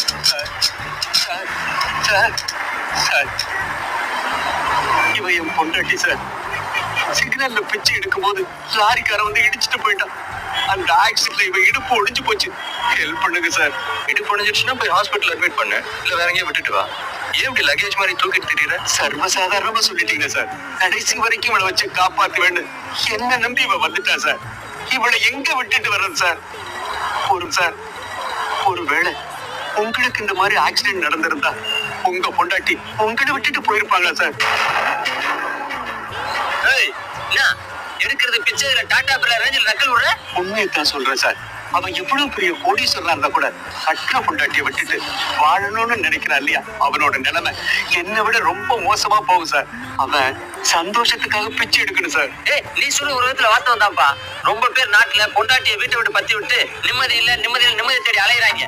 Sir sir sir sir இவன் என் பொண்டாட்டி sir. சிக்னல்ல பிச்சை எடுக்கும் போது லாரிக்காரன் வந்து இடிச்சுட்டு போயிட்டான். அந்த ஆக்சிடென்ட்ல இவன் இடுப்பு ஒடிஞ்சு போச்சு. ஹெல்ப் பண்ணுங்க சார். இடுப்பு ஒடிஞ்சிடுச்சுன்னா போய் ஹாஸ்பிட்டல் அட்மிட் பண்ணு, இல்ல வேற எங்கேயும் விட்டுட்டு வா. ஏன் இப்படி லக்கேஜ் மாதிரி தூக்கிட்டு திரியற? சர்வசாதாரணமா சொல்லிட்டீங்க சார். கடைசி வரைக்கும் இவளை வச்சு காப்பாத்துவேன்னு என்ன நம்பி இவ வந்துட்டா சார். இவளை எங்க விட்டுட்டு வர்றது சார்? சார் ஒருவேளை உங்களுக்கு இந்த மாதிரி ஆக்சிடென்ட் நடந்திருந்தா உங்க பொண்டாட்டி உங்களை விட்டுட்டு போயிருப்பாங்களா சார்? எடுக்கிறது பிச்சை, டாடா பிர்லா ரேஞ்சில் நக்கல் விடுற? உண்மையத்தான் சொல்றேன் சார். அவன் எவ்வளவு பெரிய கோடீஸ்வரனா இருந்தா கூட கட்டின பொண்டாட்டியை விட்டுட்டு வாழணும்னு நினைக்கிறான் இல்லையா, அவனோட நிலைமை என்னை விட ரொம்ப மோசமா போகும் சார். அவன் சந்தோஷத்துக்காக பிச்சை எடுக்கணும் சார். நீ சொல்ல ஒரு விதத்துல வார்த்தை தான்ப்பா. ரொம்ப பேர் நாட்டுல பொண்டாட்டியை வீட்டை விட்டு பத்தி விட்டு நிம்மதி இல்ல நிம்மதி தேடி அலையிறாங்க.